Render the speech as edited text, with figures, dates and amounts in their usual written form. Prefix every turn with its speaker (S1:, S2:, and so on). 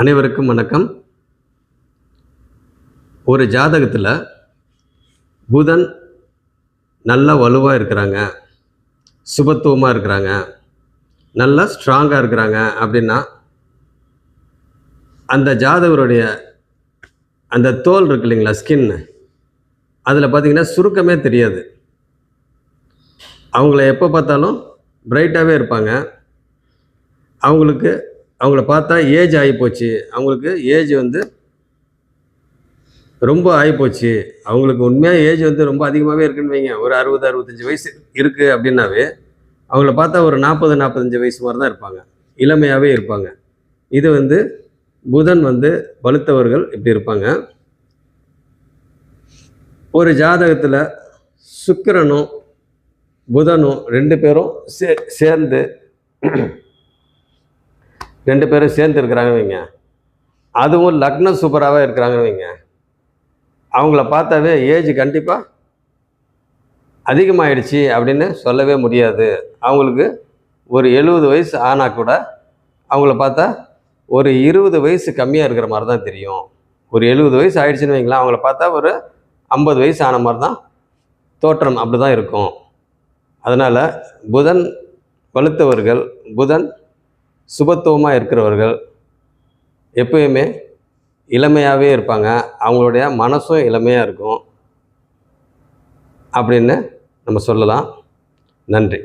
S1: அனைவருக்கும் வணக்கம். ஒரு ஜாதகத்தில் புதன் நல்ல வலுவாக இருக்கிறாங்க, சுபத்துவமாக இருக்கிறாங்க, நல்லா ஸ்ட்ராங்காக இருக்கிறாங்க அப்படின்னா அந்த ஜாதகருடைய அந்த தோல் இருக்கு இல்லைங்களா, ஸ்கின், அதில் பார்த்திங்கன்னா சுருக்கமே தெரியாது. அவங்கள எப்போ பார்த்தாலும் பிரைட்டாகவே இருப்பாங்க. அவங்கள பார்த்தா ஏஜ் ஆகிப்போச்சு, அவங்களுக்கு ஏஜ் ரொம்ப ஆகிப்போச்சு, அவங்களுக்கு உண்மையாக ஏஜ் ரொம்ப அதிகமாகவே இருக்குன்னு வைங்க. ஒரு 60-65 வயசு இருக்குது அப்படின்னாவே அவங்கள பார்த்தா ஒரு 40-45 வயசு மாதிரி தான் இருப்பாங்க, இளமையாகவே இருப்பாங்க. இது புதன் வலுத்தவர்கள் இப்படி இருப்பாங்க. ஒரு ஜாதகத்தில் சுக்கிரனும் புதனும் ரெண்டு பேரும் சேர்ந்து இருக்கிறாங்கன்னு வைங்க, அதுவும் லக்ன சூப்பராகவே இருக்கிறாங்கன்னு வைங்க, அவங்கள பார்த்தாவே ஏஜ் கண்டிப்பாக அதிகமாகிடுச்சு அப்படின்னு சொல்லவே முடியாது. அவங்களுக்கு ஒரு 70 வயசு ஆனால் கூட அவங்கள பார்த்தா ஒரு 20 வயசு கம்மியாக இருக்கிற மாதிரி தான் தெரியும். ஒரு 70 வயசு ஆகிடுச்சின்னு வைங்களேன், அவங்கள பார்த்தா ஒரு 50 வயசு ஆன மாதிரி தான் தோற்றம், அப்படி தான் இருக்கும். அதனால் புதன் வலுத்தவர்கள், புதன் சுபத்துவமாக இருக்கிறவர்கள் எப்பயுமே இளமையாகவே இருப்பாங்க, அவங்களுடைய மனசும் இளமையாக இருக்கும் அப்படின்னு நம்ம சொல்லலாம். நன்றி.